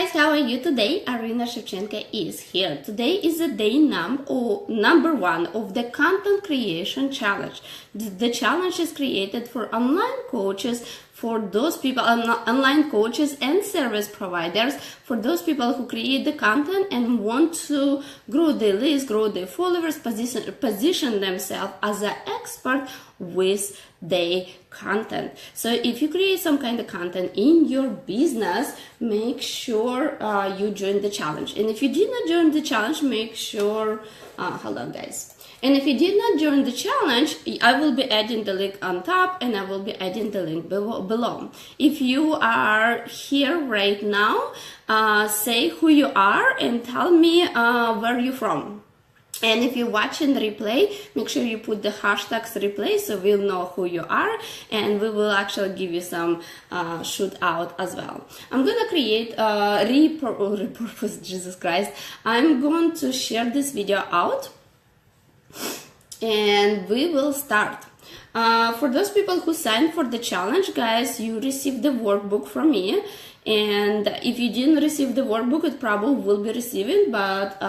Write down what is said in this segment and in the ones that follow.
guys, how are you today? Iryna Shevchenko is here. Today is the day number 1 of the content creation challenge. The challenge is created for online coaches, for those people, online coaches and service providers, for those people who create the content and want to grow their list, grow their followers, position themselves as an expert with their content. So if you create some kind of content in your business, make sure you join the challenge. And if you did not join the challenge, make sure, hold on guys. And if you did not join the challenge, I will be adding the link on top and I will be adding the link below. If you are here right now, say who you are and tell me where you're from. And if you're watching the replay, make sure you put the hashtags replay so we'll know who you are, and we will actually give you some shout out as well. I'm gonna create a repurpose, Jesus Christ. I'm going to share this video out and we will start. For those people who signed for the challenge, guys, you received the workbook from me. And if you didn't receive the workbook, it probably will be receiving, but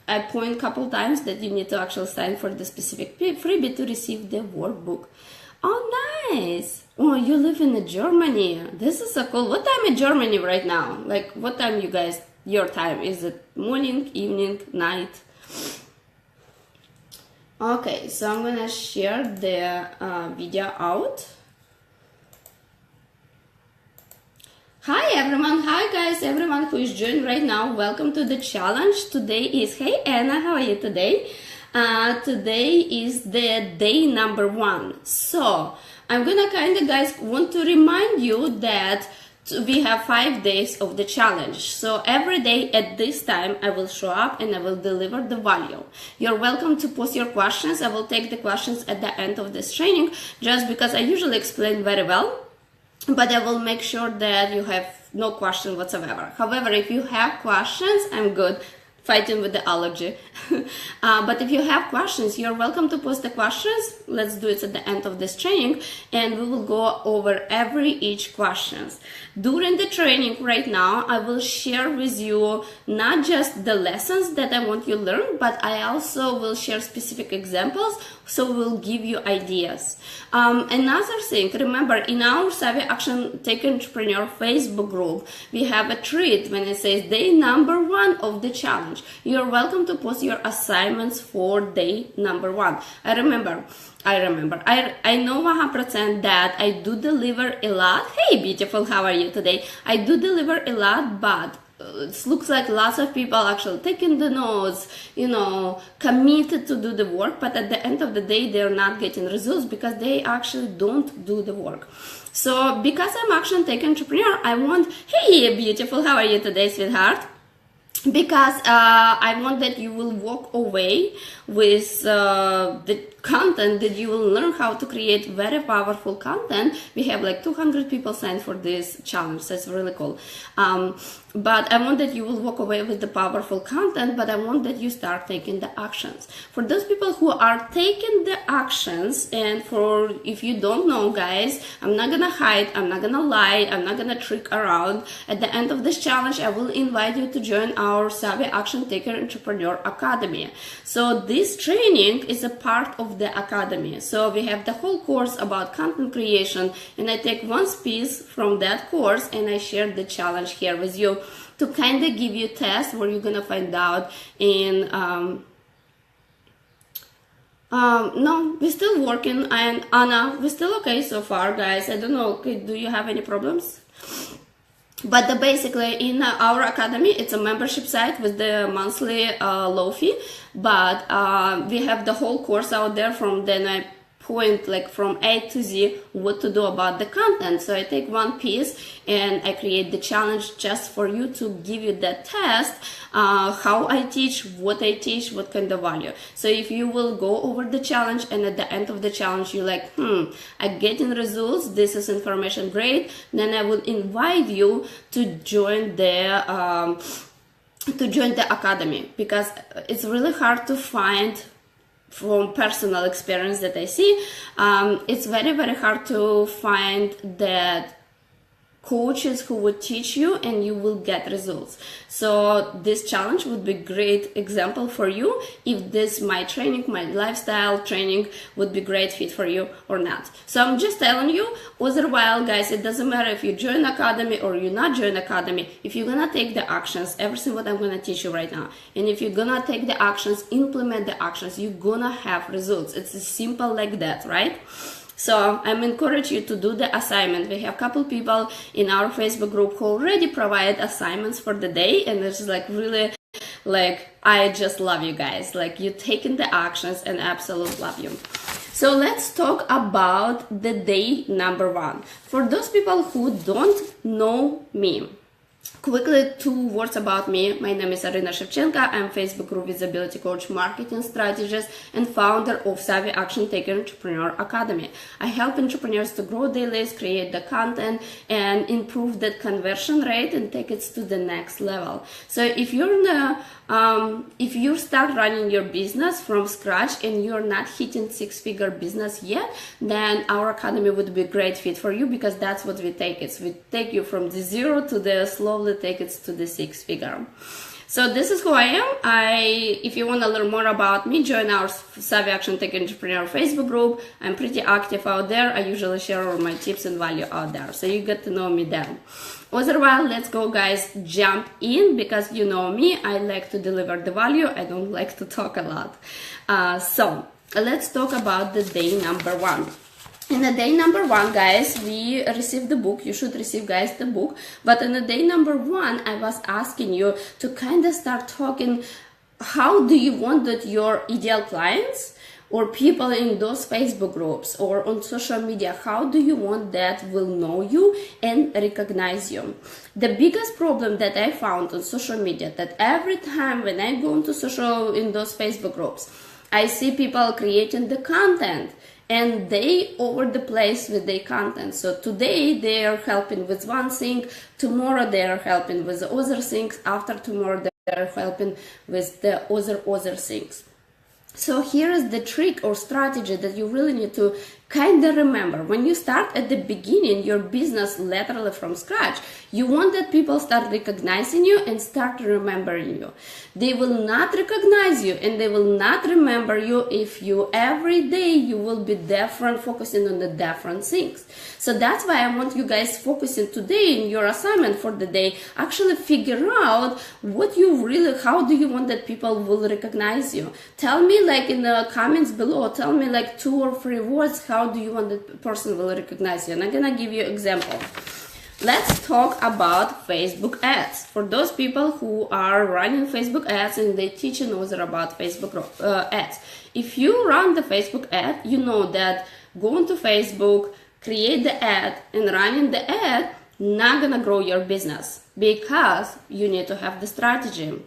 I point a couple times that you need to actually sign for the specific freebie to receive the workbook. Oh, nice. Oh, you live in Germany. This is so cool. What time in Germany right now? Like, what time you guys, your time? Is it morning, evening, night? Okay, so I'm gonna share the video out. Hi everyone, hi guys, everyone who is joining right now, welcome to the challenge. Today is, hey Anna, how are you today? Today is the day number 1. So I'm gonna guys want to remind you that we have 5 days of the challenge. So every day at this time I will show up and I will deliver the value. You're welcome to post your questions. I will take the questions at the end of this training, just because I usually explain very well, but I will make sure that you have no question whatsoever. However, if you have questions, I'm good fighting with the allergy. But if you have questions, you're welcome to post the questions. Let's do it at the end of this training and we will go over each questions. During the training right now, I will share with you not just the lessons that I want you to learn, but I also will share specific examples, so we'll give you ideas. Another thing, remember, in our Savvy Action Tech Entrepreneur Facebook group, we have a treat when it says day number 1 of the challenge. You're welcome to post your assignments for day number 1. I know 100% that I do deliver a lot. Hey beautiful, how are you today? I do deliver a lot, but it looks like lots of people actually taking the notes, you know, committed to do the work, but at the end of the day they're not getting results because they actually don't do the work. So because I'm Action Tech Entrepreneur, I want, hey beautiful, how are you today, sweetheart? Because I want that you will walk away with the content, that you will learn how to create very powerful content. We have like 200 people signed for this challenge. That's really cool. But I want that you will walk away with the powerful content, but I want that you start taking the actions. For those people who are taking the actions, and for if you don't know, guys, I'm not gonna hide, I'm not gonna lie, I'm not gonna trick around. At the end of this challenge, I will invite you to join our Savvy Action Taker Entrepreneur Academy. So this training is a part of the academy. So we have the whole course about content creation, and I take one piece from that course and I share the challenge here with you to kind of give you a test where you're gonna find out in no, we're still working, and Anna, we're still okay so far, guys. I don't know, do you have any problems? But basically in our academy, it's a membership site with the monthly low fee, but we have the whole course out there. From then I point like from A to Z what to do about the content. So I take one piece and I create the challenge just for you, to give you that test, how I teach, what kind of value. So if you will go over the challenge and at the end of the challenge you're like, I'm getting results, this is information great, then I will invite you to join the academy, because it's really hard to find, from personal experience that I see, it's very hard to find that coaches who would teach you, and you will get results. So this challenge would be great example for you if this my training, my lifestyle training would be great fit for you or not. So I'm just telling you, otherwise guys, it doesn't matter if you join academy or you not join academy. If you're gonna take the actions, everything what I'm gonna teach you right now, and if you're gonna take the actions, implement the actions, you're gonna have results. It's as simple like that, right? So I'm encourage you to do the assignment. We have a couple people in our Facebook group who already provide assignments for the day, and it's like really, like, I just love you guys. Like, you taking the actions, and absolutely love you. So let's talk about the day number 1. For those people who don't know me, quickly 2 words about me. My name is Iryna Shevchenko. I'm Facebook group visibility coach, marketing strategist, and founder of Savvy Action Taker Entrepreneur Academy. I help entrepreneurs to grow their list, create the content, and improve that conversion rate and take it to the next level. So if you're in the if you start running your business from scratch and you're not hitting 6-figure business yet, then our academy would be a great fit for you, because that's what we take it. We take you from the 0 to the slowly take it to the 6-figure. So this is who I am. If you want to learn more about me, join our Savvy Action Tech Entrepreneur Facebook group. I'm pretty active out there. I usually share all my tips and value out there, so you get to know me then. Otherwise, let's go guys, jump in, because you know me, I like to deliver the value. I don't like to talk a lot. So let's talk about the day number 1. In the day number 1, guys, we received the book. You should receive, guys, the book. But in the day number 1, I was asking you to kind of start talking, how do you want that your ideal clients or people in those Facebook groups or on social media, how do you want that will know you and recognize you? The biggest problem that I found on social media, that every time when I go into in those Facebook groups, I see people creating the content, and they over the place with their content. So today they are helping with one thing, tomorrow they are helping with the other things, after tomorrow they are helping with the other things. So here is the trick or strategy that you really need to kind of remember. When you start at the beginning your business literally from scratch, you want that people start recognizing you and start remembering you. They will not recognize you and they will not remember you if you every day you will be different, focusing on the different things. So that's why I want you guys focusing today in your assignment for the day. Actually figure out what you really, how do you want that people will recognize you. Tell me like in the comments below, tell me like 2 or 3 words, how do you want that person will recognize you. And I'm gonna give you an example. Let's talk about Facebook ads. For those people who are running Facebook ads and they teaching others about Facebook ads. If you run the Facebook ad, you know that going to Facebook, create the ad and running the ad, not gonna grow your business, because you need to have the strategy.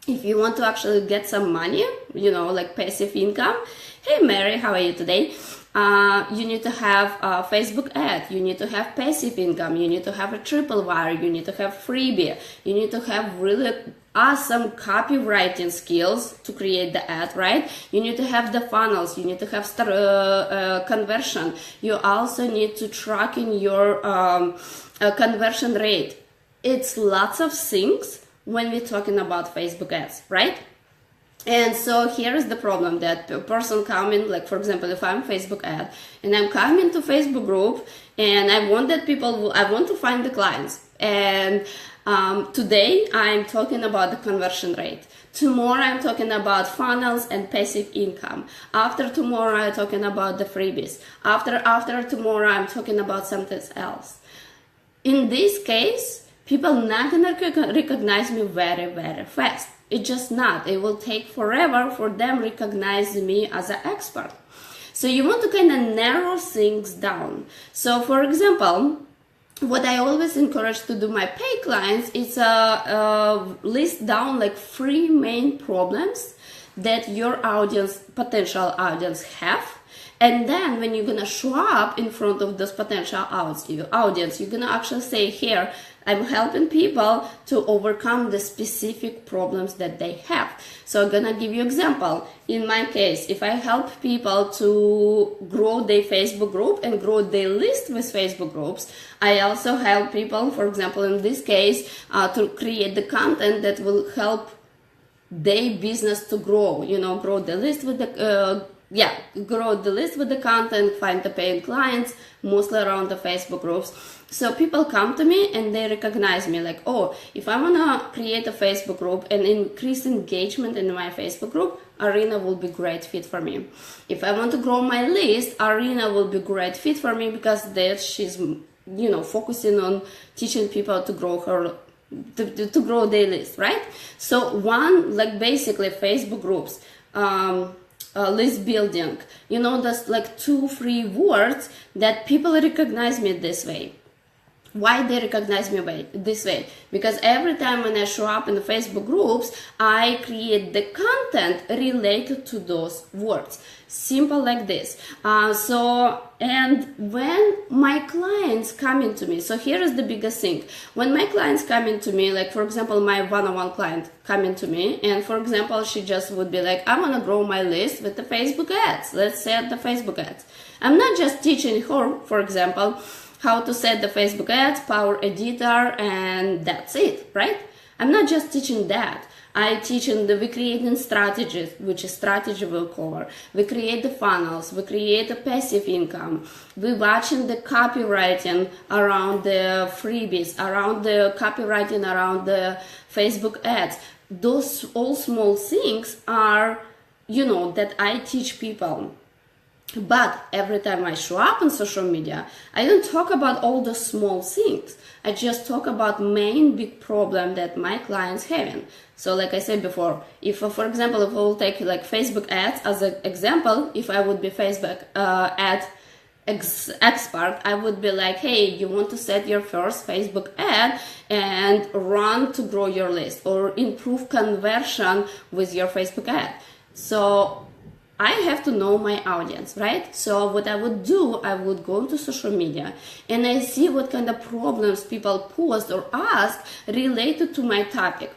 If you want to actually get some money, you know, like passive income. Hey Mary, how are you today? You need to have a Facebook ad, you need to have passive income, you need to have a triple wire, you need to have freebie, you need to have really awesome copywriting skills to create the ad, right? You need to have the funnels, you need to have conversion, you also need to track in your conversion rate. It's lots of things when we're talking about Facebook ads, right? And so here is the problem, that a person coming, like for example, if I'm Facebook ad and I'm coming to Facebook group and I want that people, I want to find the clients, and today I'm talking about the conversion rate. Tomorrow I'm talking about funnels and passive income. After tomorrow I'm talking about the freebies. After tomorrow I'm talking about something else. In this case, people not gonna recognize me very, very fast. It's just not. It will take forever for them to recognize me as an expert. So you want to kind of narrow things down. So for example, what I always encourage to do my pay clients is list down like 3 main problems that your audience, potential audience have, And then when you're gonna show up in front of this potential audience, you're gonna actually say, here, I'm helping people to overcome the specific problems that they have. So I'm gonna give you example. In my case, if I help people to grow their Facebook group and grow their list with Facebook groups, I also help people, for example, in this case, to create the content that will help their business to grow, grow the list with the, grow the list with the content, find the paying clients, mostly around the Facebook groups. So people come to me and they recognize me like, oh, if I want to create a Facebook group and increase engagement in my Facebook group, Iryna will be great fit for me. If I want to grow my list, Iryna will be great fit for me because there she's, focusing on teaching people to grow to grow their list, right? So one, like basically Facebook groups, list building, that's like 2-3 words that people recognize me this way. Why they recognize me this way? Because every time when I show up in the Facebook groups, I create the content related to those words. Simple like this. And when my clients come into me, so here is the biggest thing. When my clients come into me, like for example, my one-on-one client come into me, and for example, she just would be like, I want to grow my list with the Facebook ads. Let's set the Facebook ads. I'm not just teaching her, for example, how to set the Facebook ads, Power Editor, and that's it, right? I'm not just teaching that. I teach we creating strategies, which is strategy will cover. We create the funnels, we create a passive income. We're watching the copywriting around the freebies, around the copywriting around the Facebook ads. Those all small things are, that I teach people. But every time I show up on social media, I don't talk about all the small things. I just talk about main big problem that my clients having. So like I said before, if for example, if I will take like Facebook ads as an example, if I would be Facebook ad expert, I would be like, hey, you want to set your first Facebook ad and run to grow your list or improve conversion with your Facebook ad. So I have to know my audience, right? So what I would do, I would go to social media and I see what kind of problems people post or ask related to my topic.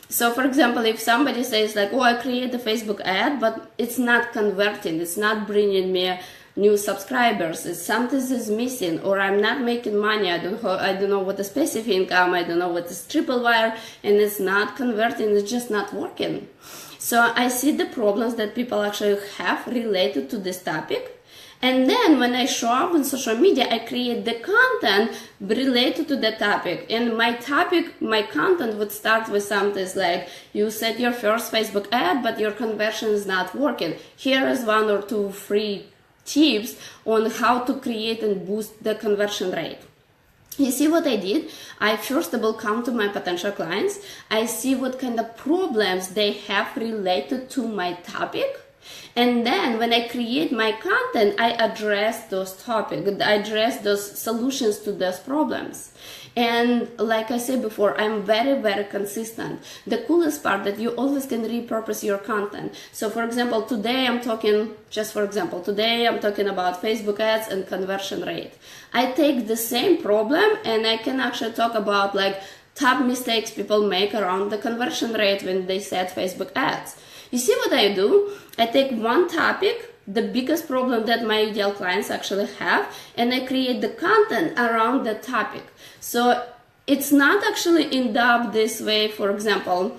So for example, if somebody says like, oh, I create a Facebook ad, but it's not converting, it's not bringing me new subscribers, something is missing, or I'm not making money, I don't know what is passive income, I don't know what is triple wire, and it's not converting, it's just not working. So I see the problems that people actually have related to this topic. And then when I show up on social media, I create the content related to the topic. And my content would start with something like, you set your first Facebook ad, but your conversion is not working. Here is 1 or 2 free tips on how to create and boost the conversion rate. You see what I did? I first of all come to my potential clients. I see what kind of problems they have related to my topic. And then when I create my content, I address those topics, I address those solutions to those problems. And like I said before, I'm very, very consistent. The coolest part that you always can repurpose your content. So for example, today I'm talking about Facebook ads and conversion rate. I take the same problem and I can actually talk about like top mistakes people make around the conversion rate when they set Facebook ads. You see what I do? I take one topic, the biggest problem that my ideal clients actually have, and I create the content around the topic. So it's not actually in depth this way, for example.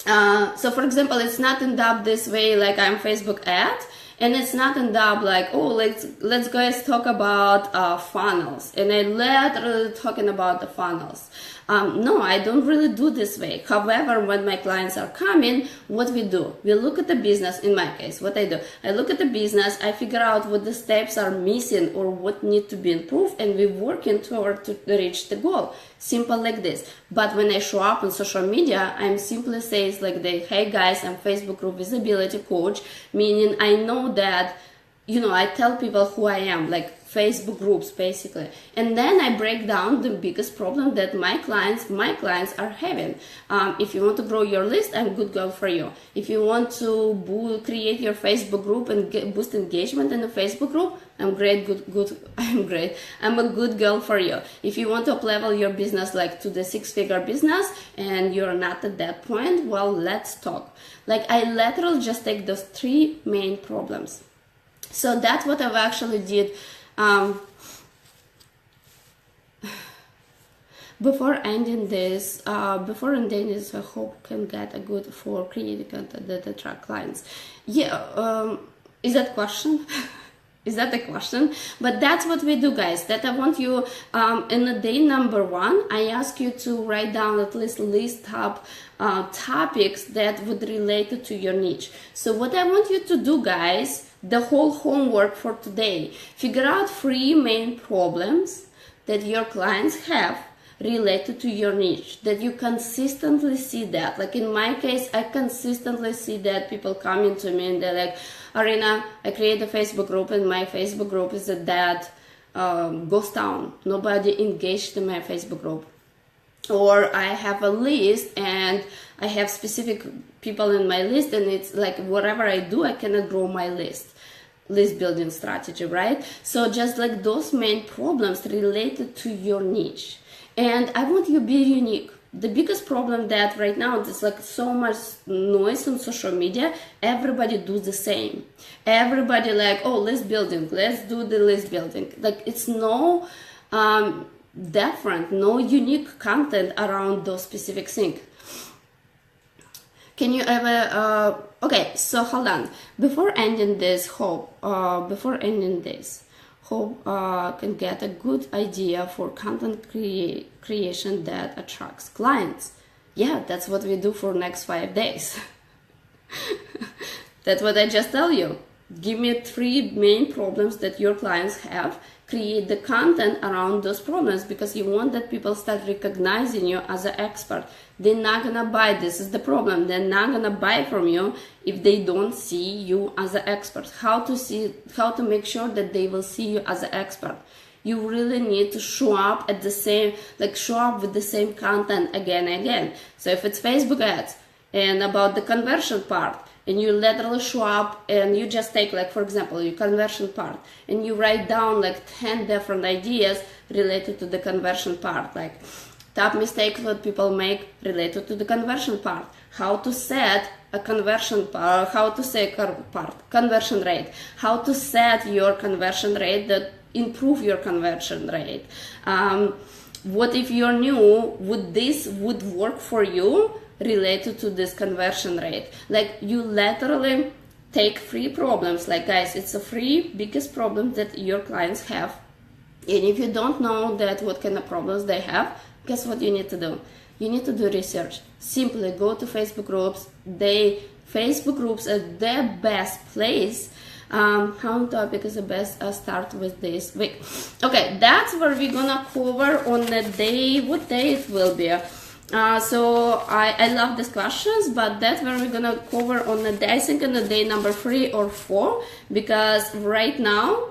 It's not in depth this way like I'm Facebook ad, and it's not in depth like, oh, let's guys talk about funnels, and I literally talking about the funnels. No, I don't really do this way. However, when my clients are coming, what we do? We look at the business. In my case, what I do, I look at the business, I figure out what the steps are missing or what need to be improved, and we're working toward to reach the goal. Simple like this. But when I show up on social media, I'm simply saying like, hey guys, I'm Facebook group visibility coach, meaning I know that I tell people who I am, like Facebook groups basically, and then I break down the biggest problem that my clients are having. If you want to grow your list, I'm a good girl for you. If you want to create your Facebook group and boost engagement in the Facebook group, I'm great. I'm great. I'm a good girl for you. If you want to up-level your business like to the 6-figure business and you're not at that point, well, let's talk. Like, I literally just take those 3 main problems. So that's what I've actually did. Before ending this, I hope can get a good for creating content that attract clients. Yeah, is that question? Is that the question? But that's what we do, guys. That I want you, in the day number 1, I ask you to write down at least list up topics that would relate to your niche. So what I want you to do, guys, the whole homework for today, figure out 3 main problems that your clients have related to your niche, that you consistently see that. Like in my case, I consistently see that people coming to me and they're like, Iryna, I create a Facebook group and my Facebook group is a dead ghost town. Nobody engaged in my Facebook group. Or I have a list and I have specific people in my list, and it's like whatever I do, I cannot grow my list building strategy, right? So just like those main problems related to your niche. And I want you to be unique. The biggest problem that right now, there's like so much noise on social media, everybody do the same. Everybody like, oh, list building, let's do the list building. Like it's no different, no unique content around those specific things. Can you ever, okay, so hold on. Before ending this, hope can get a good idea for content creation that attracts clients. Yeah, that's what we do for next 5 days. That's what I just tell you. Give me 3 main problems that your clients have. Create the content around those problems, because you want that people start recognizing you as an expert. They're not gonna buy. This is the problem. They're not gonna buy from you if they don't see you as an expert. How to make sure that they will see you as an expert? You really need to show up at the same, show up with the same content again and again. So if it's Facebook ads and about the conversion part, and you literally show up and you just take, for example, your conversion part, and you write down 10 different ideas related to the conversion part, like top mistakes that people make related to the conversion part, how to set a conversion part, conversion rate, how to set your conversion rate that improve your conversion rate. What if you're new, would work for you related to this conversion rate? You literally take 3 problems, guys, it's a 3 biggest problems that your clients have. And if you don't know that what kind of problems they have, guess what you need to do? You need to do research. Simply go to Facebook groups. Facebook groups are the best place. How topic is the best? I'll start with this week. Okay, that's where we're gonna cover on the day. What day it will be? So I love these questions, but that's where we're gonna cover on the day, I think on the day number 3 or 4, because right now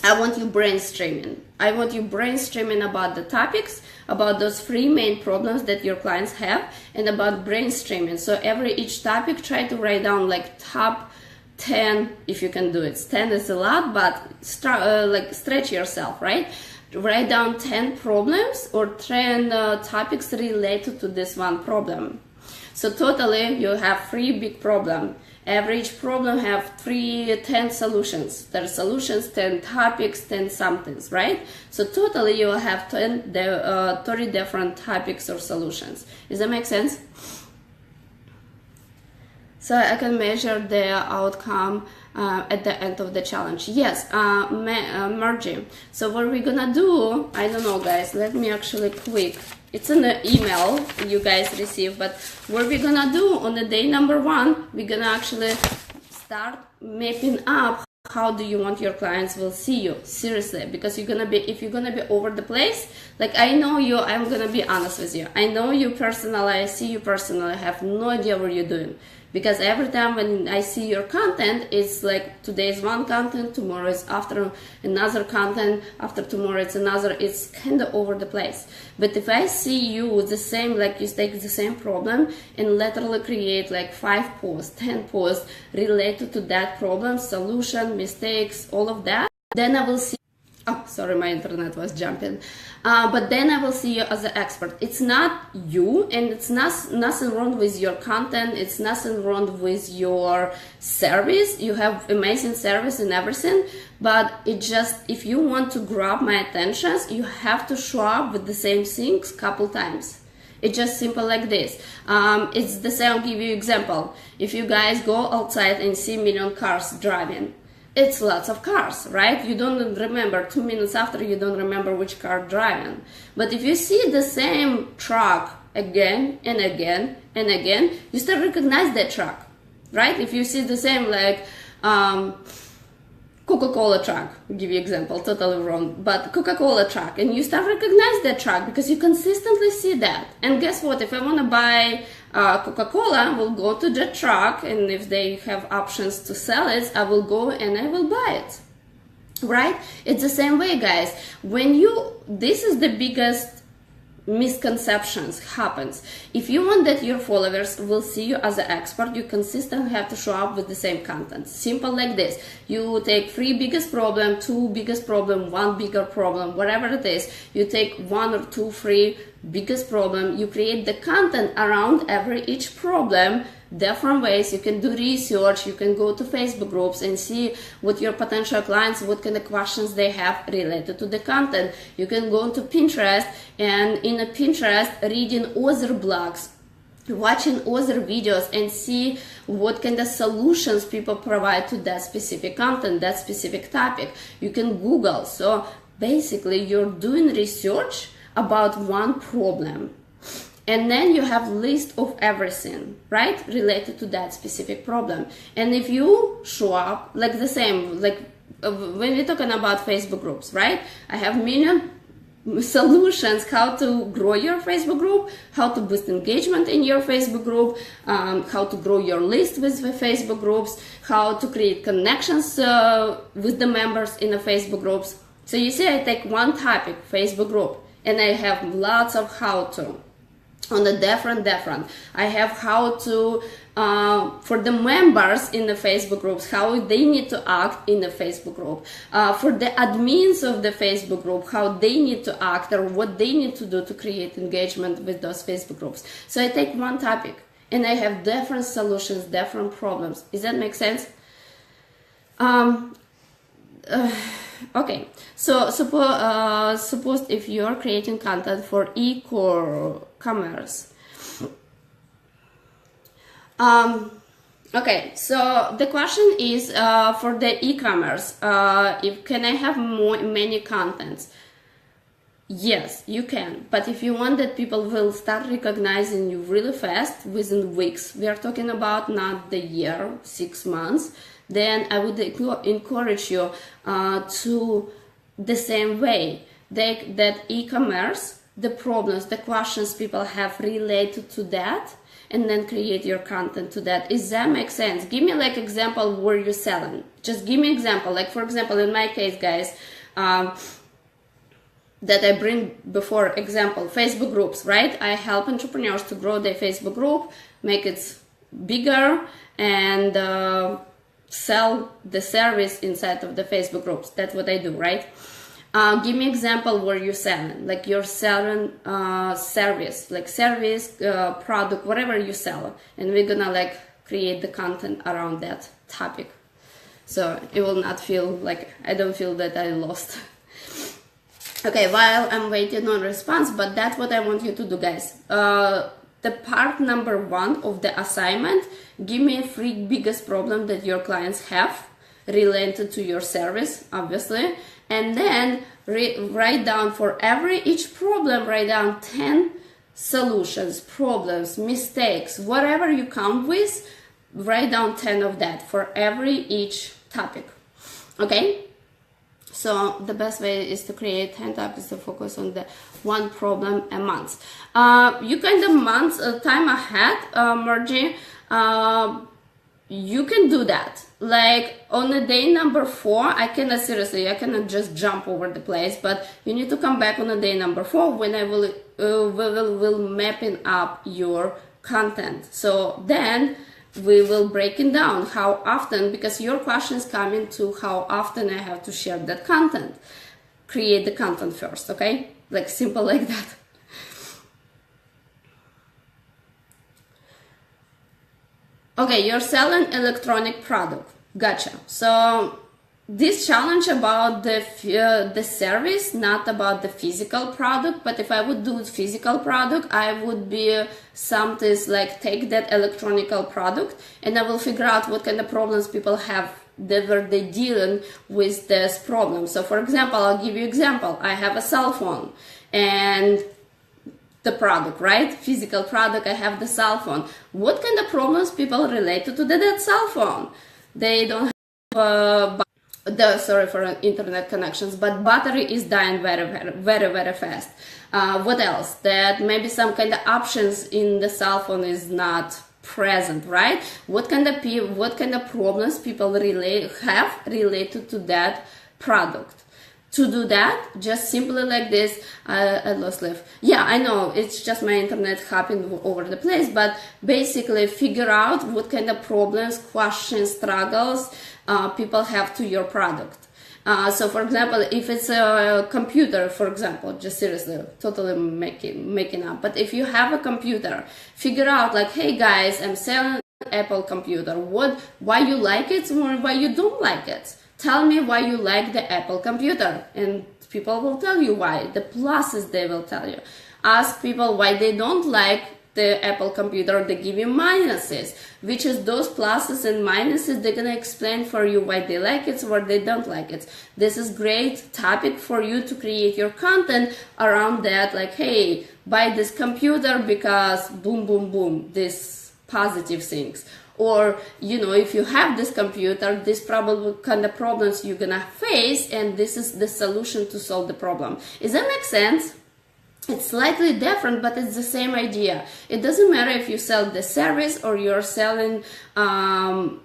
I want you brainstorming. I want you brainstorming about the topics, about those 3 main problems that your clients have, and about brainstorming. So each topic, try to write down top 10 if you can do it. 10 is a lot, but stretch yourself, right? Write down 10 problems or 10 topics related to this one problem. So totally you have 3 big problems. Each problem have 10 solutions. There are solutions, 10 topics, 10 somethings, right? So totally you will have 30 different topics or solutions. Does that make sense? So I can measure the outcome at the end of the challenge. Yes, merging. So what we're gonna do, I don't know, guys, let me actually quick. It's in the email you guys receive, but what we're gonna do on the day number 1, we're gonna actually start mapping up how do you want your clients will see you. Seriously, because if you're gonna be over the place, I know you, I'm gonna be honest with you. I know you personally, I see you personally, I have no idea what you're doing. because every time when I see your content, it's like today is one content, tomorrow is after another content, after tomorrow it's another. It's kind of over the place. But if I see you the same, like you take the same problem and literally create like 5 posts, 10 posts related to that problem, solution, mistakes, all of that, then I will see. Oh, sorry, my internet was jumping. But then I will see you as an expert. It's not you, and it's nothing wrong with your content. It's nothing wrong with your service. You have amazing service and everything. But it just, if you want to grab my attention, you have to show up with the same things couple times. It's just simple like this. It's the same. I'll give you example. If you guys go outside and see million cars driving, it's lots of cars, right? You don't remember 2 minutes after, you don't remember which car driving. But if you see the same truck again and again and again, you start recognize that truck, right? If you see the same like Coca-Cola truck, I'll give you example, totally wrong, but Coca-Cola truck, and you start recognize that truck because you consistently see that. And guess what? If I want to buy Coca-Cola, I will go to the truck, and if they have options to sell it, I will go and I will buy it, right? It's the same way, guys. This is the biggest misconceptions happens. If you want that your followers will see you as an expert, you consistently have to show up with the same content. Simple like this. You take 3 biggest problem, 2 biggest problem, 1 bigger problem, whatever it is. You take 1 or 2, 3 biggest problem. You create the content around each problem. Different ways. You can do research, you can go to Facebook groups and see what your potential clients, what kind of questions they have related to the content. You can go to Pinterest, and in a Pinterest reading other blogs, watching other videos, and see what kind of solutions people provide to that specific content, that specific topic. You can Google. So basically you're doing research about one problem. And then you have list of everything, right, related to that specific problem. And if you show up like the same, like when we're talking about Facebook groups, right? I have million solutions how to grow your Facebook group, how to boost engagement in your Facebook group, how to grow your list with the Facebook groups, how to create connections with the members in the Facebook groups. So you see, I take one topic, Facebook group, and I have lots of how-to. On the different. I have how to, for the members in the Facebook groups, how they need to act in the Facebook group. For the admins of the Facebook group, how they need to act or what they need to do to create engagement with those Facebook groups. So I take one topic and I have different solutions, different problems. Does that make sense? Okay, so suppose if you're creating content for e-commerce. Okay, so the question is for the e-commerce, if can I have many contents? Yes, you can, but if you want that people will start recognizing you really fast within weeks, we are talking about not the year, 6 months, then I would encourage you to the same way that e-commerce, the problems, the questions people have related to that, and then create your content to that. Does that make sense? Give me like example where you're selling. Just give me example. Like for example, in my case, guys, that I bring before example, Facebook groups, right? I help entrepreneurs to grow their Facebook group, make it bigger, and sell the service inside of the Facebook groups. That's what I do, right? Give me example where you're selling, like you're selling service, like service, product, whatever you sell, and we're gonna like create the content around that topic. So it will not feel like, I don't feel that I lost. Okay, while I'm waiting on response, but that's what I want you to do, guys. The part number 1 of the assignment, give me 3 biggest problem that your clients have related to your service, obviously, and then write down for each problem, write down 10 solutions, problems, mistakes, whatever you come with, write down 10 of that for each topic, okay? So the best way is to create 10 topics to focus on the one problem a month. You kind of time ahead, Margie. you can do that. Like on the day number 4, I cannot just jump over the place, but you need to come back on the day number 4 when I will mapping up your content. So then we will break it down how often, because your questions come into how often I have to share that content. Create the content first, okay? Like simple like that. Okay, you're selling electronic product. Gotcha. So this challenge about the service, not about the physical product. But if I would do physical product, I would be something like take that electronic product and I will figure out what kind of problems people have were they dealing with this problem. So for example, I'll give you example. I have a cell phone and the product, right? Physical product, I have the cell phone. What kind of problems people related to that cell phone? They don't have sorry for internet connections, but battery is dying very fast. What else? That maybe some kind of options in the cell phone is not present, right? What kind of problems people have related to that product? To do that, just simply like this, I lost live. Yeah, I know, it's just my internet hopping over the place, but basically figure out what kind of problems, questions, struggles people have to your product. So for example, if it's a computer, for example, just seriously, totally making up. But if you have a computer, figure out like, hey guys, I'm selling an Apple computer. Why you like it or why you don't like it? Tell me why you like the Apple computer, and people will tell you why. The pluses they will tell you. Ask people why they don't like the Apple computer, they give you minuses, which is those pluses and minuses, they're gonna explain for you why they like it or they don't like it. This is great topic for you to create your content around that, like, hey, buy this computer because boom, boom, boom, this positive things. Or, you know, if you have this computer, this probably kind of problems you're gonna face, and this is the solution to solve the problem. Does that make sense? It's slightly different, but it's the same idea. It doesn't matter if you sell the service or you're selling the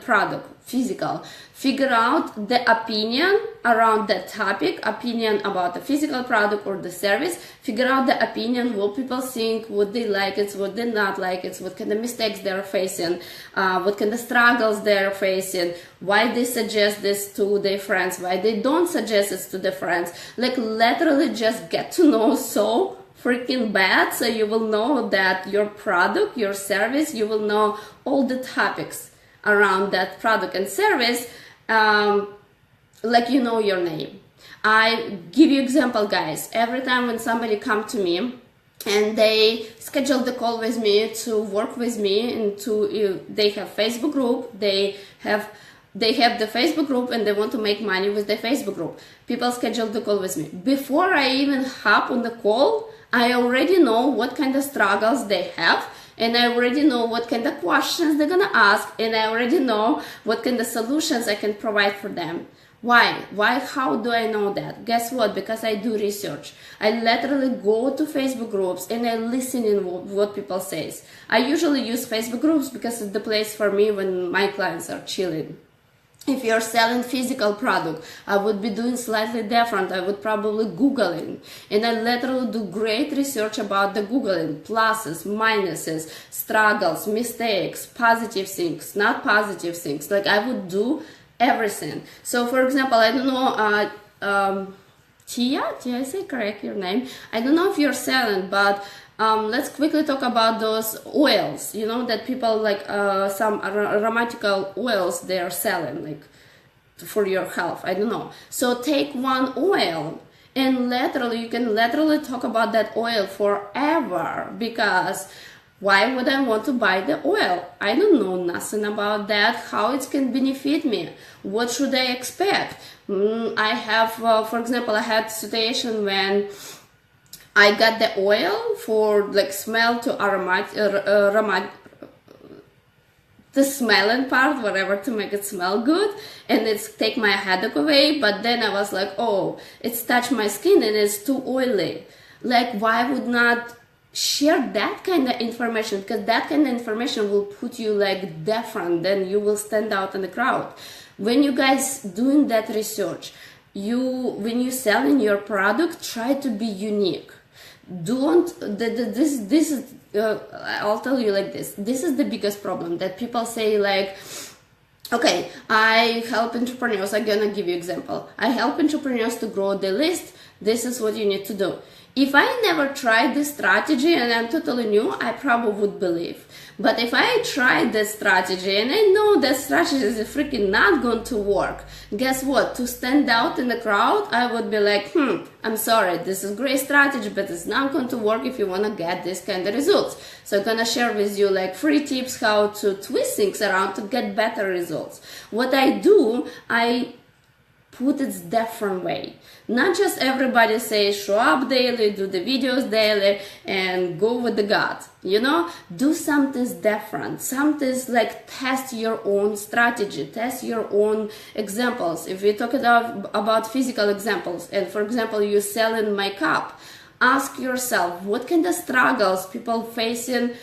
product, physical. Figure out the opinion around that topic, opinion about the physical product or the service. Figure out the opinion, what people think, what they like it, what they not like it, what kind of mistakes they're facing, what kind of struggles they're facing, why they suggest this to their friends, why they don't suggest it to their friends. Like literally just get to know so freaking bad, so you will know that your product, your service, you will know all the topics around that product and service, like you know your name. I give you example, guys. Every time when somebody come to me and they schedule the call with me to work with me, and they have Facebook group, they have the Facebook group and they want to make money with the Facebook group. People schedule the call with me. Before I even hop on the call, I already know what kind of struggles they have, and I already know what kind of questions they're gonna ask, and I already know what kind of solutions I can provide for them. Why? How do I know that? Guess what? Because I do research. I literally go to Facebook groups and I listen in what people say. I usually use Facebook groups because it's the place for me when my clients are chilling. If you're selling physical product, I would be doing slightly different. I would probably Googling, and I literally do great research about the Googling, pluses, minuses, struggles, mistakes, positive things, not positive things. Like I would do everything. So for example, I don't know, Tia, did I say correct your name? I don't know if you're selling, but let's quickly talk about those oils, you know, that people like some aromatical oils they are selling, like for your health. I don't know. So take one oil and you can literally talk about that oil forever, because why would I want to buy the oil? I don't know nothing about that, how it can benefit me. What should I expect? I have, for example, I had a situation when I got the oil for like smell to the smelling part, whatever, to make it smell good, and it's take my headache away. But then I was like, oh, it's touched my skin and it's too oily. Like, why would not share that kind of information, because that kind of information will put you like different, then you will stand out in the crowd. When you guys doing that research, when you selling your product, try to be unique. Don't this is I'll tell you like this is the biggest problem, that people say like, okay, I help entrepreneurs. I'm gonna give you example. I help entrepreneurs to grow the list. This is what you need to do. If I never tried this strategy and I'm totally new, I probably would believe. But if I tried this strategy and I know that strategy is freaking not going to work, guess what? To stand out in the crowd, I would be like, I'm sorry, this is great strategy, but it's not going to work if you want to get this kind of results. So I'm going to share with you like free tips how to twist things around to get better results. What I do, I put it different way. Not just everybody say show up daily, do the videos daily, and go with the gut. You know, do something different. Something like test your own strategy, test your own examples. If we talk about physical examples, and for example, you selling makeup, ask yourself what kind of struggles people facing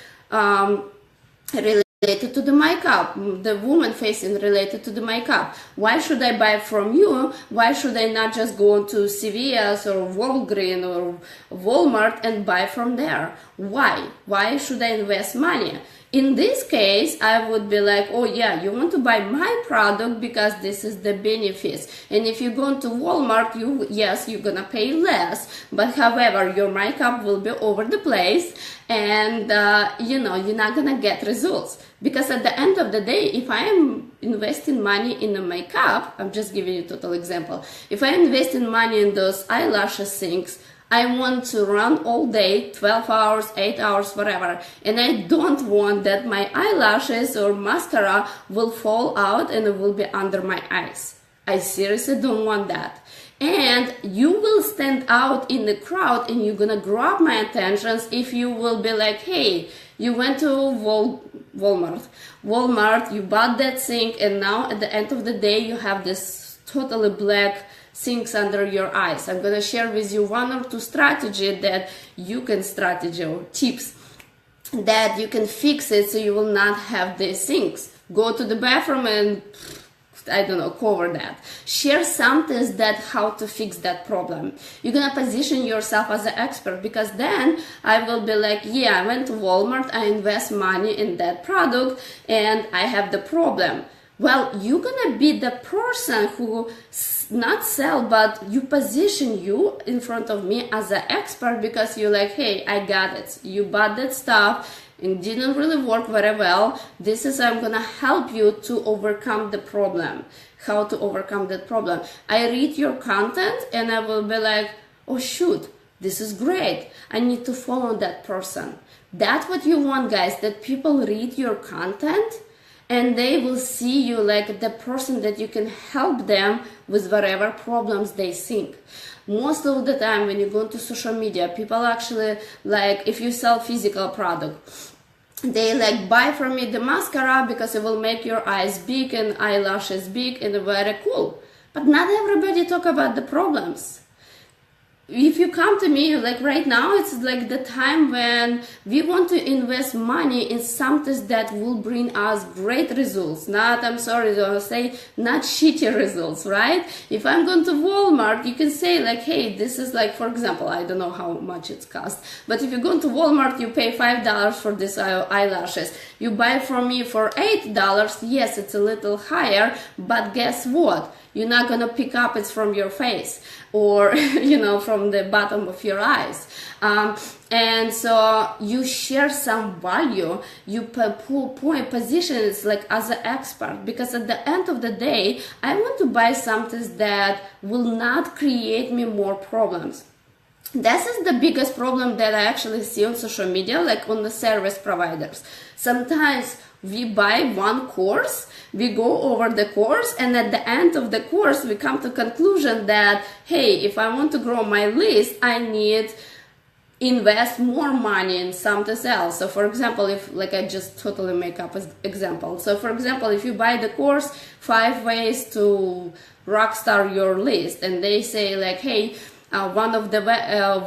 related to the makeup, the woman facing related to the makeup. Why should I buy from you? Why should I not just go to CVS or Walgreens or Walmart and buy from there? Why? Why should I invest money? In this case, I would be like, oh yeah, you want to buy my product because this is the benefits. And if you go to Walmart, yes, you're gonna pay less, but however, your makeup will be over the place, and you're not gonna get results. Because at the end of the day, if I am investing money in the makeup, I'm just giving you a total example. If I invest in money in those eyelashes things, I want to run all day, 12 hours, 8 hours, whatever, and I don't want that my eyelashes or mascara will fall out and it will be under my eyes. I seriously don't want that. And you will stand out in the crowd and you're gonna grab my attention if you will be like, hey, you went to Walmart, you bought that thing, and now at the end of the day you have this totally black things under your eyes. I'm gonna share with you one or two strategy that you can strategy or tips that you can fix it so you will not have these things. Go to the bathroom and cover that. Share something that how to fix that problem. You're gonna position yourself as an expert, because then I will be like, yeah, I went to Walmart, I invest money in that product and I have the problem. Well, you're gonna be the person who not sell, but you position you in front of me as an expert, because you're like, hey, I got it. You bought that stuff and didn't really work very well. This is I'm gonna help you to overcome the problem. How to overcome that problem. I read your content and I will be like, oh shoot, this is great. I need to follow that person. That's what you want, guys, that people read your content and they will see you like the person that you can help them with whatever problems they think. Most of the time when you go to social media, people actually like, if you sell physical product, they like buy from me the mascara because it will make your eyes big and eyelashes big and very cool. But not everybody talk about the problems. If you come to me like right now, it's like the time when we want to invest money in something that will bring us great results. Not, I'm sorry to say, not shitty results, right? If I'm going to Walmart, you can say like, hey, this is like, for example, I don't know how much it costs, but if you go to Walmart, you pay $5 for this eyelashes. You buy from me for $8. Yes, it's a little higher, but guess what? You're not gonna pick up it from your face or from the bottom of your eyes, and so you share some value. You position it like as an expert, because at the end of the day, I want to buy something that will not create me more problems. This is the biggest problem that I actually see on social media, like on the service providers. Sometimes we buy one course, we go over the course, and at the end of the course, we come to conclusion that, hey, if I want to grow my list, I need invest more money in something else. So for example, if like I just totally make up an example. So for example, if you buy the course, 5 ways to rockstar your list, and they say like, hey, one of the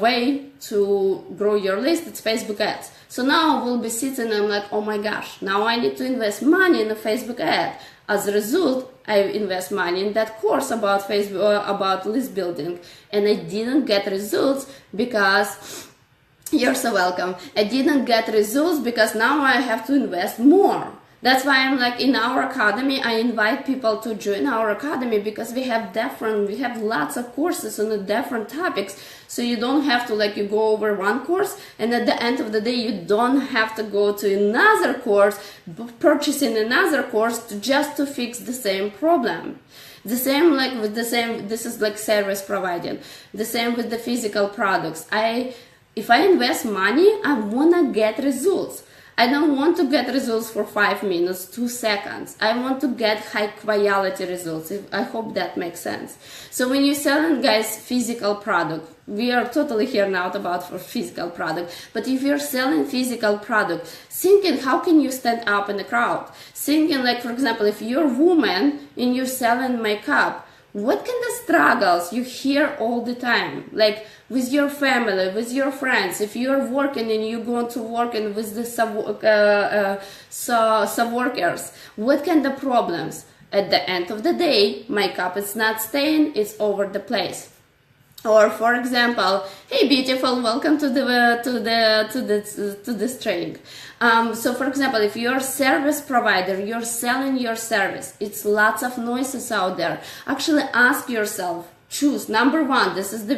way to grow your list, it's Facebook ads. So now I will be sitting and I'm like, oh my gosh, now I need to invest money in a Facebook ad. As a result, I invest money in that course about Facebook, about list building, and I didn't get results because, you're so welcome, I didn't get results because now I have to invest more. That's why I'm like, in our academy, I invite people to join our academy because we have lots of courses on the different topics. So you don't have to like, you go over one course and at the end of the day, you don't have to go to another course, purchasing another course just to fix the same problem. The same like with the same, this is like service providing. The same with the physical products. If I invest money, I wanna get results. I don't want to get results for 5 minutes, 2 seconds. I want to get high quality results. I hope that makes sense. So when you're selling, guys, physical product, we are totally here now about for physical product. But if you're selling physical product, thinking how can you stand up in the crowd? Thinking like, for example, if you're a woman and you're selling makeup, what kind of struggles you hear all the time, like with your family, with your friends, if you're working and you're going to work and with the sub-workers, what kind of problems? At the end of the day, makeup is not staying, it's over the place. Or for example, hey beautiful, welcome to this training. So for example, if you're a service provider, you're selling your service, it's lots of noises out there. Actually ask yourself, choose number one, this is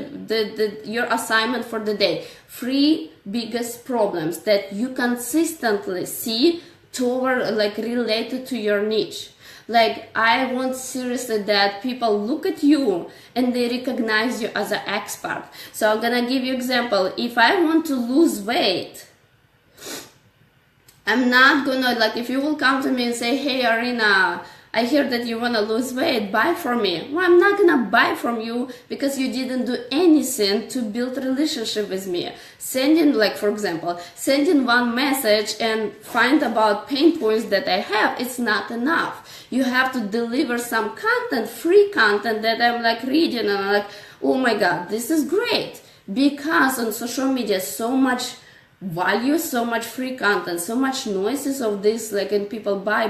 your assignment for the day. 3 biggest problems that you consistently see toward like related to your niche. Like, I want seriously that people look at you and they recognize you as an expert. So I'm gonna give you example. If I want to lose weight, I'm not gonna, like, if you will come to me and say, hey, Iryna, I hear that you want to lose weight, buy from me. Well, I'm not gonna buy from you because you didn't do anything to build a relationship with me. Sending, like, for example, sending one message and find about pain points that I have, it's not enough. You have to deliver some content, free content that I'm like reading and I'm like, oh my God, this is great. Because on social media, so much value, so much free content, so much noises of this, like, and people buy.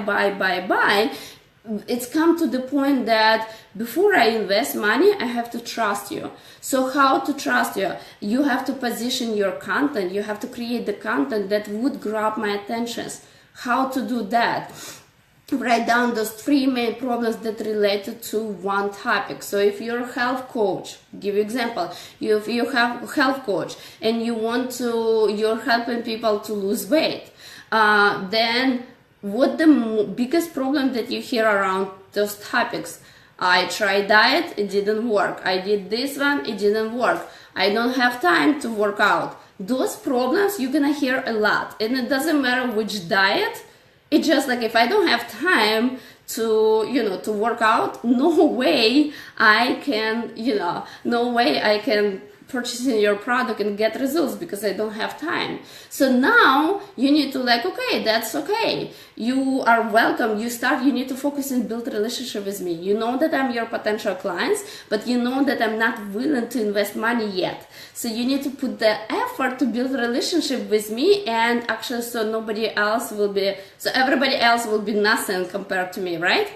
It's come to the point that before I invest money, I have to trust you. So how to trust you? You have to position your content. You have to create the content that would grab my attention. How to do that? Write down those 3 main problems that related to one topic. So if you're a health coach, give you example, if you have a health coach and you're helping people to lose weight, then what the biggest problem that you hear around those topics? I tried diet, it didn't work. I did this one, it didn't work. I don't have time to work out. Those problems you're gonna hear a lot, and it doesn't matter which diet. It's just like, if I don't have time to, to work out, no way I can, purchase your product and get results because I don't have time. So now you need to like, okay, that's okay. You are welcome. You need to focus and build a relationship with me. You know that I'm your potential clients, but you know that I'm not willing to invest money yet. So you need to put the effort to build a relationship with me, and actually so everybody else will be nothing compared to me, right?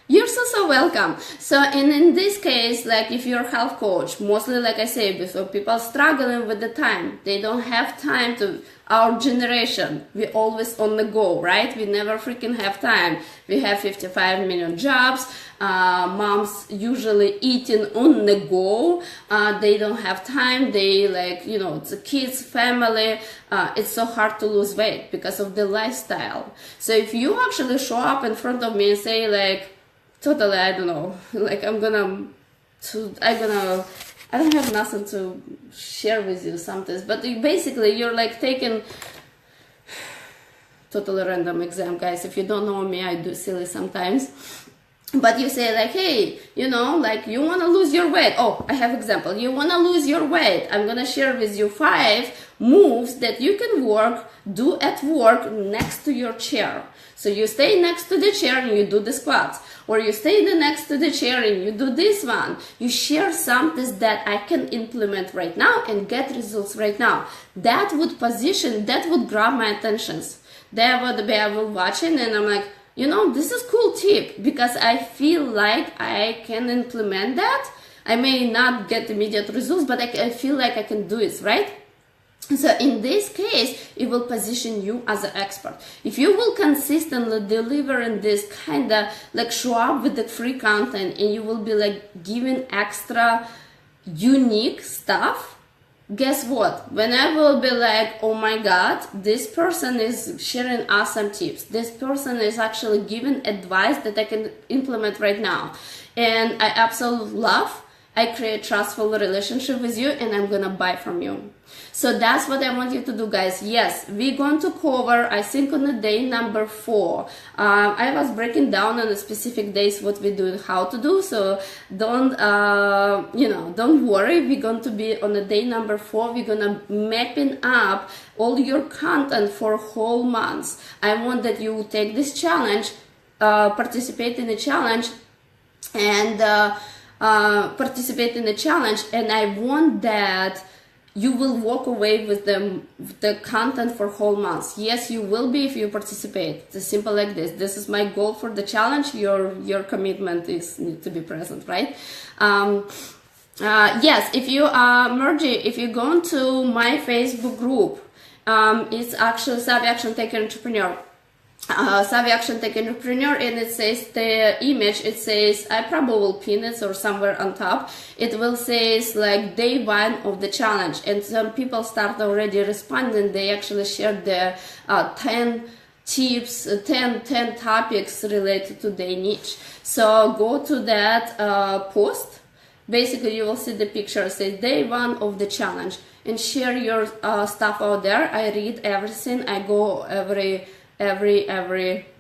You're so welcome. So in this case, like if you're a health coach, mostly like I said before, people struggling with the time. They don't have time to, our generation, we always on the go, right? We never freaking have time. We have 55 million jobs. Moms usually eating on the go. They don't have time. They like, it's a kids, family. It's so hard to lose weight because of the lifestyle. So if you actually show up in front of me and say like, totally, I don't know, like I don't have nothing to share with you sometimes, but basically you're like taking totally random exam, guys. If you don't know me, I do silly sometimes. But you say like, hey, like you want to lose your weight. Oh, I have example. You want to lose your weight. I'm going to share with you 5 moves that you can do at work next to your chair. So you stay next to the chair and you do the squats, or you stay next to the chair and you do this one. You share something that I can implement right now and get results right now. That would position, that would grab my attentions. There would be, I will watching and I'm like, you know, this is cool tip, because I feel like I can implement that. I may not get immediate results, but I feel like I can do it, right? So in this case, it will position you as an expert. If you will consistently deliver in this kind of like show up with the free content and you will be like giving extra unique stuff, guess what? When I will be like, oh my God, this person is sharing awesome tips. This person is actually giving advice that I can implement right now. And I absolutely love. I create trustful relationship with you and I'm gonna buy from you. So that's what I want you to do, guys. Yes, we're going to cover, I think, on the day number 4. I was breaking down on the specific days what we do and how to do. So don't, don't worry. We're going to be on the day number 4. We're gonna mapping up all your content for whole months. I want that you take this challenge, participate in the challenge, and participate in the challenge, and I want that you will walk away with the content for whole months. Yes, you will be if you participate. It's simple like this. This is my goal for the challenge. Your commitment need to be present, right? Yes, if you if you go into my Facebook group, it's actually Savvy Action Taker Entrepreneur. Savvy Action Tech Entrepreneur, and it says the image, it says, I probably will pin it or somewhere on top, it will say like day 1 of the challenge, and some people start already responding. They actually shared the 10 tips, 10 topics related to their niche. So go to that post. Basically you will see the picture, says day 1 of the challenge, and share your stuff out there. I read everything. I go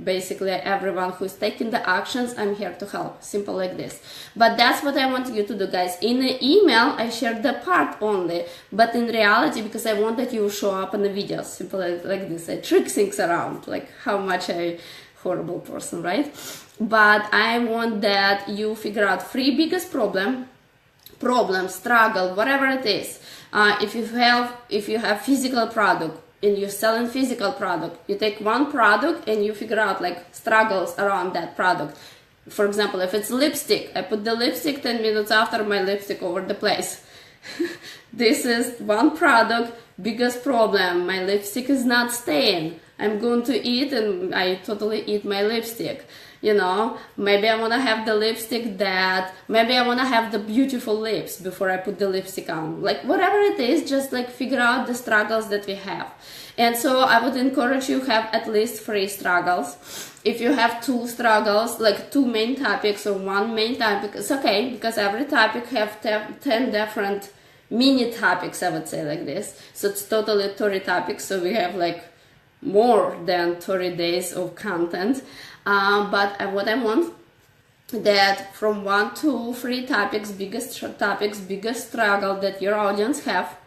basically everyone who's taking the actions, I'm here to help. Simple like this. But that's what I want you to do, guys. In the email I shared the part only, but in reality, because I want that you show up in the videos, simple like this, I trick things around, like how much I horrible person, right? But I want that you figure out 3 biggest problem, struggle, whatever it is. If you have physical product and you're selling physical product, you take one product and you figure out like struggles around that product. For example, if it's lipstick, I put the lipstick, 10 minutes after my lipstick over the place. This is one product, biggest problem, my lipstick is not staying. I'm going to eat and I totally eat my lipstick. You know, maybe I want to have the lipstick maybe I want to have the beautiful lips before I put the lipstick on. Like whatever it is, just like figure out the struggles that we have. And so I would encourage you have at least 3 struggles. If you have 2 struggles, like 2 main topics or 1 main topic, it's okay, because every topic have 10 different mini topics, I would say like this. So it's totally 30 topics. So we have like more than 30 days of content. But what I want, that from 1 to 3 topics, biggest struggle that your audience have.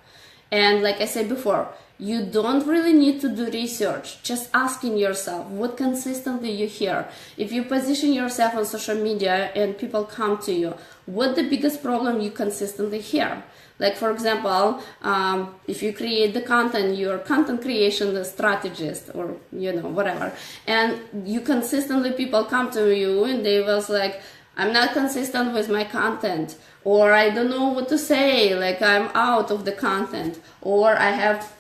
And like I said before, you don't really need to do research, just asking yourself what consistently you hear. If you position yourself on social media and people come to you, what the biggest problem you consistently hear? Like for example, if you create the content, you're content creation strategist or whatever, and you consistently people come to you and they was like, I'm not consistent with my content, or I don't know what to say, like I'm out of the content, or I have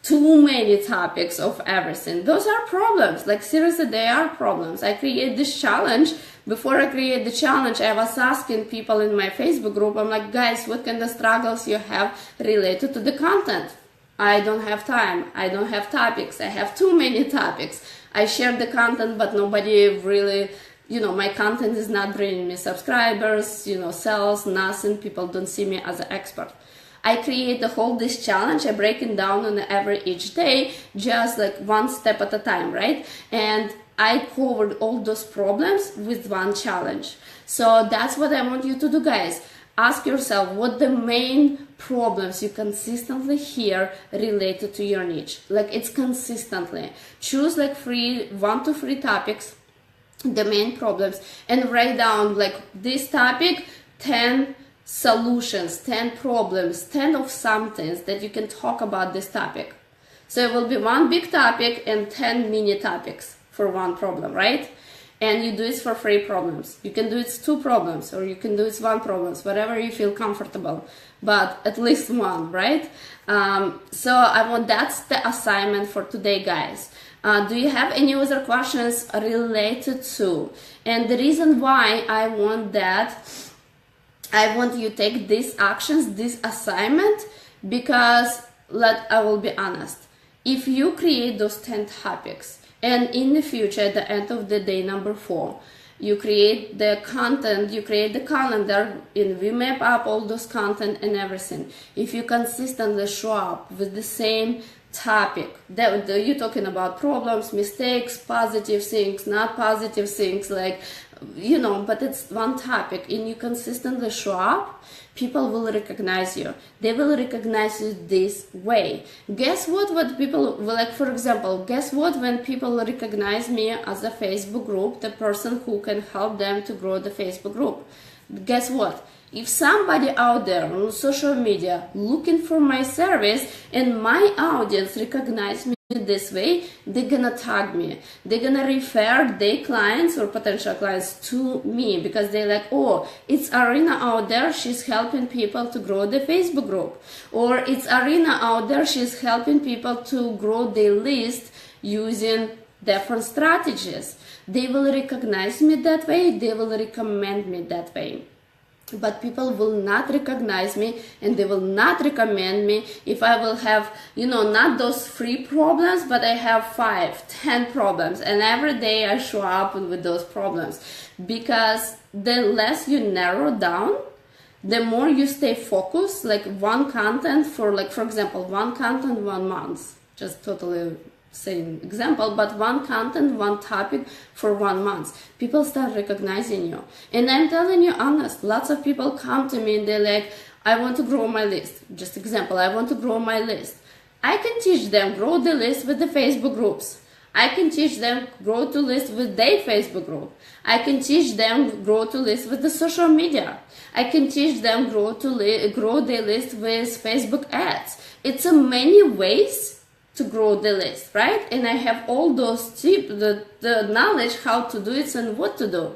too many topics of everything. Those are problems. Like seriously, they are problems. I create this challenge. Before I create the challenge, I was asking people in my Facebook group, I'm like, guys, what kind of struggles you have related to the content? I don't have time. I don't have topics. I have too many topics. I share the content, but nobody really, my content is not bringing me subscribers, sales, nothing. People don't see me as an expert. I create this challenge. I break it down on each day, just like 1 step at a time, right? And I covered all those problems with 1 challenge. So that's what I want you to do, guys. Ask yourself what the main problems you consistently hear related to your niche. Like it's consistently. Choose like 1 to 3 topics, the main problems, and write down like this topic, 10 solutions, 10 problems, 10 of somethings that you can talk about this topic. So it will be one big topic and 10 mini topics for one problem, right? And you do it for 3 problems. You can do it 2 problems, or you can do it 1 problem, whatever you feel comfortable, but at least 1, right? So that's the assignment for today, guys. Do you have any other questions related to? And the reason why I want you to take these actions, this assignment, because I will be honest, if you create those 10 topics, and in the future, at the end of the day, number 4, you create the content, you create the calendar, and we map up all those content and everything. If you consistently show up with the same topic, that you're talking about problems, mistakes, positive things, not positive things, like, you know, but it's one topic, and you consistently show up, people will recognize you. They will recognize you this way. Guess what people, like for example, guess what, when people recognize me as a Facebook group, the person who can help them to grow the Facebook group, guess what? If somebody out there on social media looking for my service and my audience recognize me this way, they're gonna tag me. They're gonna refer their clients or potential clients to me because they're like, oh, it's Iryna out there, she's helping people to grow the Facebook group. Or it's Iryna out there, she's helping people to grow their list using different strategies. They will recognize me that way, they will recommend me that way. But people will not recognize me, and they will not recommend me if I will have, you know, not those 3 problems, but I have 5, 10 problems, and every day I show up with those problems. Because the less you narrow down, the more you stay focused, like one content for, like, for example, one content, 1 month, just totally same example, but one content, one topic for 1 month, people start recognizing you. And I'm telling you honest, lots of people come to me and they're like, I want to grow my list. Just example, I want to grow my list. I can teach them grow the list with the Facebook groups. I can teach them grow to list with their Facebook group. I can teach them grow to list with the social media. I can teach them grow their list with Facebook ads. It's a many ways to grow the list, right? And I have all those tips, the knowledge how to do it and what to do.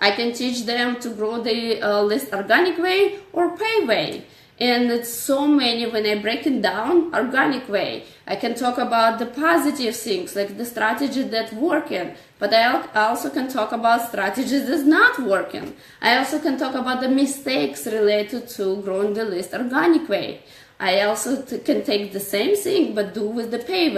I can teach them to grow the list organic way or pay way. And it's so many, when I break it down, organic way. I can talk about the positive things, like the strategy that's working, but I also can talk about strategies that's not working. I also can talk about the mistakes related to growing the list organic way. I also can take the same thing, but do with the pay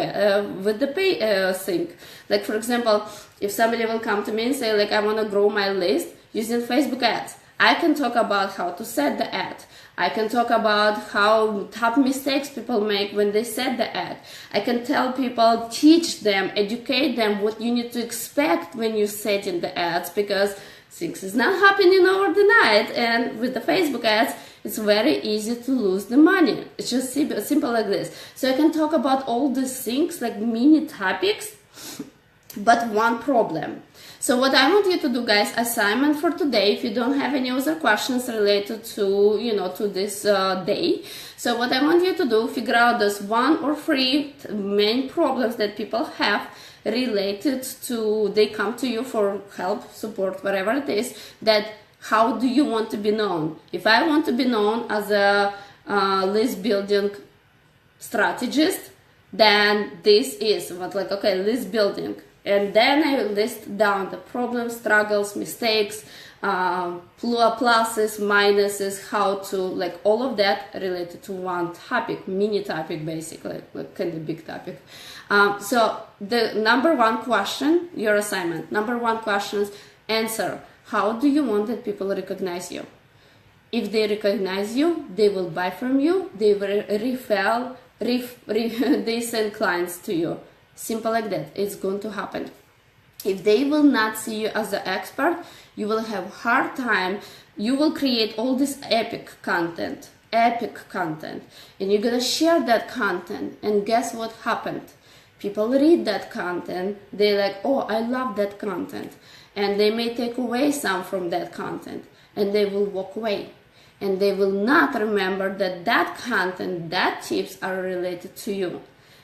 thing. Like for example, if somebody will come to me and say like, I want to grow my list using Facebook ads, I can talk about how to set the ad. I can talk about how top mistakes people make when they set the ad. I can tell people, teach them, educate them what you need to expect when you're setting the ads, because things is not happening overnight, and with the Facebook ads, it's very easy to lose the money. It's just simple like this. So I can talk about all these things like mini topics, but one problem. So what I want you to do, guys, assignment for today, if you don't have any other questions related to, to this day. So what I want you to do, figure out those 1 or 3 main problems that people have related to, they come to you for help, support, whatever it is, that how do you want to be known? If I want to be known as a list building strategist, then this is what, like, okay, list building. And then I list down the problems, struggles, mistakes, pluses, minuses, how to, like all of that related to one topic, mini topic basically, like kind of big topic. So the number 1 question, your assignment, number 1 question is answer. How do you want that people recognize you? If they recognize you, they will buy from you, they will they send clients to you. Simple like that. It's going to happen. If they will not see you as an expert, you will have hard time. You will create all this epic content, epic content, and you're gonna share that content, and guess what happened? People read that content, they're like, oh, I love that content, and they may take away some from that content, and they will walk away, and they will not remember that that content, that tips are related to you.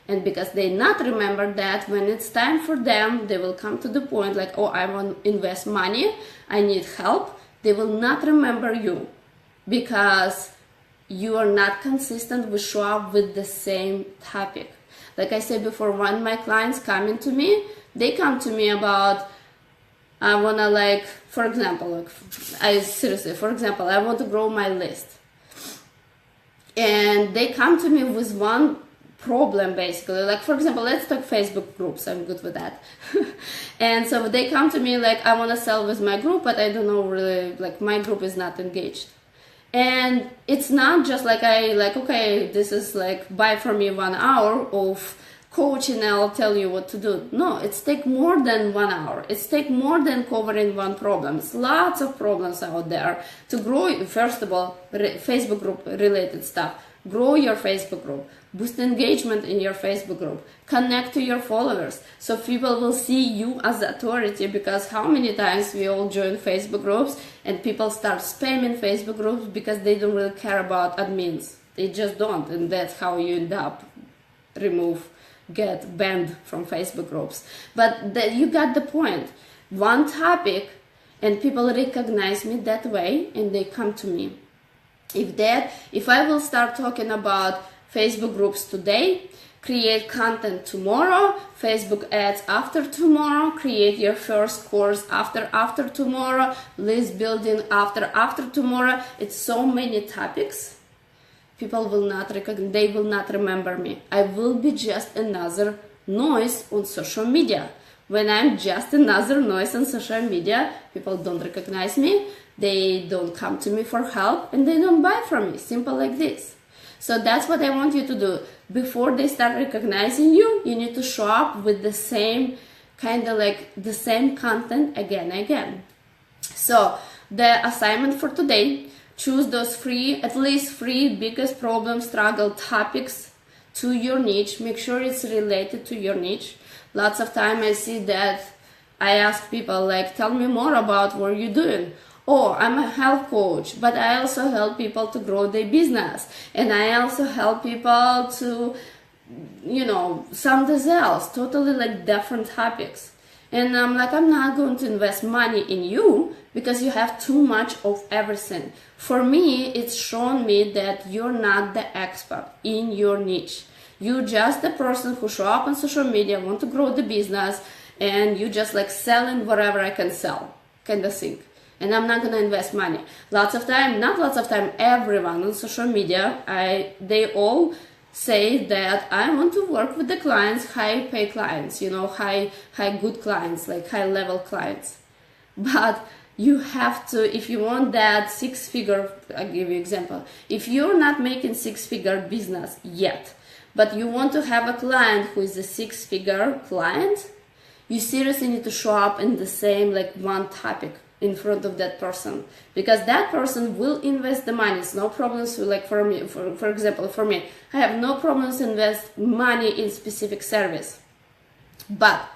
And because they not remember that, when it's time for them, they will come to the point like, oh, I want to invest money, I need help. They will not remember you because you are not consistent with show up with the same topic. Like I said before, when my clients come to me, they come to me about, I want to like, for example, I want to grow my list. And they come to me with one problem basically, like for example, let's talk Facebook groups, I'm good with that. And so they come to me like, I want to sell with my group, but I don't know really, like my group is not engaged. And it's not just like okay, this is like buy from me 1 hour of coaching and I'll tell you what to do. No, it's take more than 1 hour. It's take more than covering one problem. It's lots of problems out there to grow. First of all, Facebook group related stuff. Grow your Facebook group, boost engagement in your Facebook group, connect to your followers so people will see you as authority, because how many times we all join Facebook groups and people start spamming Facebook groups because they don't really care about admins. They just don't, and that's how you end up get banned from Facebook groups. But you got the point. One topic and people recognize me that way and they come to me. If I will start talking about Facebook groups today, create content tomorrow, Facebook ads after tomorrow, create your first course after tomorrow, list building after tomorrow, it's so many topics, people will not recognize, they will not remember me. I will be just another noise on social media. When I'm just another noise on social media, people don't recognize me, they don't come to me for help, and they don't buy from me. Simple like this. So that's what I want you to do. Before they start recognizing you, you need to show up with the same the same content again and again. So the assignment for today, choose those at least three biggest problem, struggle topics to your niche. Make sure it's related to your niche. Lots of time I see that I ask people like, tell me more about what you're doing. Oh, I'm a health coach, but I also help people to grow their business. And I also help people to, something else, totally like different topics. And I'm like, I'm not going to invest money in you because you have too much of everything. For me, it's shown me that you're not the expert in your niche. You're just the person who show up on social media, want to grow the business, and you just like selling whatever I can sell, kind of thing. And I'm not going to invest money. Not lots of time, everyone on social media, they all say that I want to work with the clients, high pay clients, high good clients, like high level clients. But you have to, if you want that 6-figure, I'll give you an example. If you're not making 6-figure business yet, but you want to have a client who is a 6-figure client, you seriously need to show up in the same one topic in front of that person, because that person will invest the money. It's no problems for me, for example, for me, I have no problems invest money in specific service, but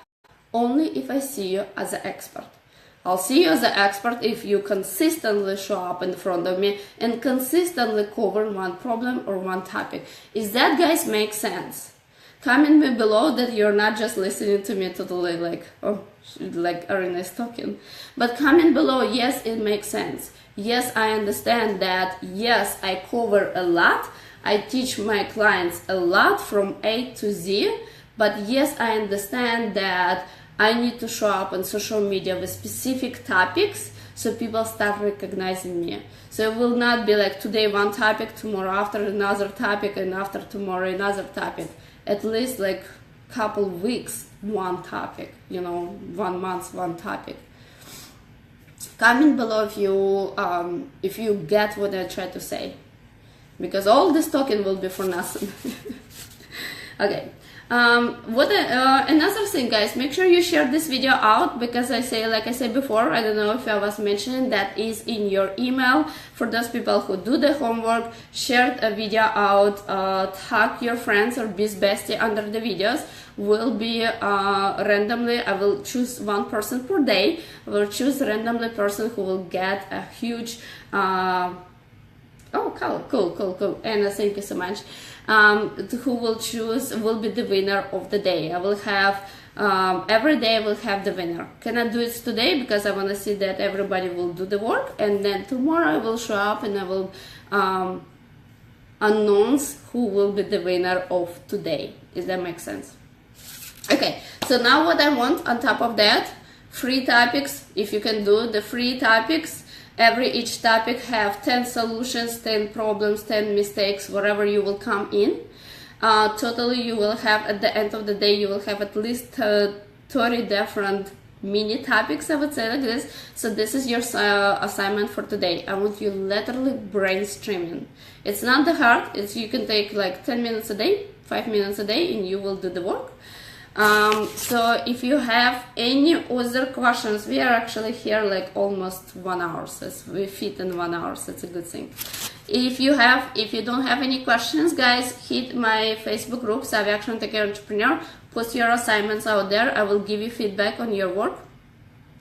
only if I see you as an expert. I'll see you as an expert if you consistently show up in front of me and consistently cover one problem or one topic. Is that, guys, make sense? Comment me below that you're not just listening to me totally like Iryna is talking. But comment below, yes, it makes sense. Yes, I understand that. Yes, I cover a lot. I teach my clients a lot from A to Z. But yes, I understand that I need to show up on social media with specific topics so people start recognizing me. So it will not be like today one topic, tomorrow after another topic, and after tomorrow another topic. At least couple weeks, one topic, 1 month, one topic. Comment below if you get what I try to say, because all this talking will be for nothing. Okay, Another thing, guys, make sure you share this video out, because like I said before, I don't know if I was mentioning, that is in your email. For those people who do the homework, share a video out, tag your friends or bestie under the videos. Will be randomly, I will choose one person per day. I will choose randomly person who will get a huge oh, cool. Anna, thank you so much. Who will be the winner of the day. I will have, every day I will have the winner. Cannot do it today because I want to see that everybody will do the work, and then tomorrow I will show up and I will announce who will be the winner of today. Does that make sense? Okay, so now what I want on top of that, free topics. If you can do the free topics, each topic have 10 solutions, 10 problems, 10 mistakes, whatever you will come in. Totally you will have, at the end of the day, you will have at least 30 different mini topics, I would say, like this. So this is your assignment for today. I want you literally brainstorming. It's not that hard. You can take like 10 minutes a day, 5 minutes a day, and you will do the work. So if you have any other questions, we are actually here like almost 1 hour, so we fit in 1 hour, so it's a good thing. If you don't have any questions, guys, hit my Facebook group, Savvy Action Take Care Entrepreneur, post your assignments out there. I will give you feedback on your work.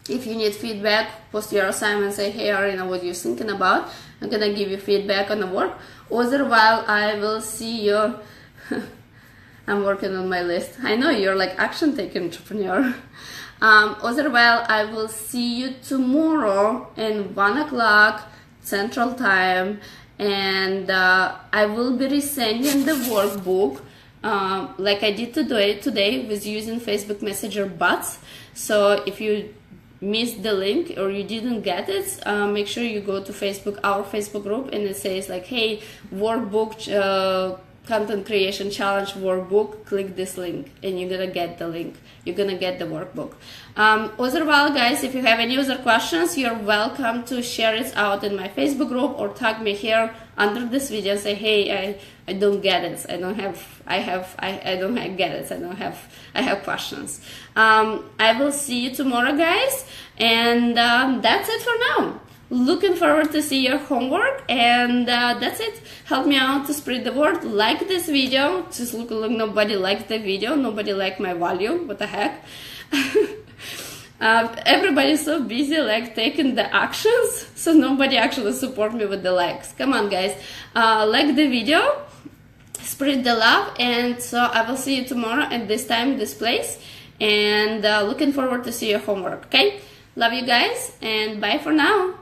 If you need feedback, post your assignments, say, hey Iryna, what are you thinking about? I'm gonna give you feedback on the work. Otherwise, I will see you. I'm working on my list. I know you're like action take entrepreneur. Otherwise, I will see you tomorrow at 1 o'clock Central Time, and I will be resending the workbook like I did today with using Facebook Messenger bots. So if you missed the link or you didn't get it, make sure you go to Facebook, our Facebook group, and it says like, hey, workbook, content creation challenge workbook, click this link and you're gonna get the link, you're gonna get the workbook. Otherwise, guys, if you have any other questions, you're welcome to share it out in my Facebook group or tag me here under this video and say, hey, I don't get it, I don't get it, I have questions. I will see you tomorrow, guys, and that's it for now. Looking forward to see your homework, and that's it. Help me out to spread the word. Like this video. Just look like nobody liked the video, nobody liked my volume. What the heck? Everybody's so busy like taking the actions, so nobody actually support me with the likes. Come on, guys, like the video, spread the love, and so I will see you tomorrow at this time, this place, and looking forward to see your homework. Okay, love you guys, and bye for now.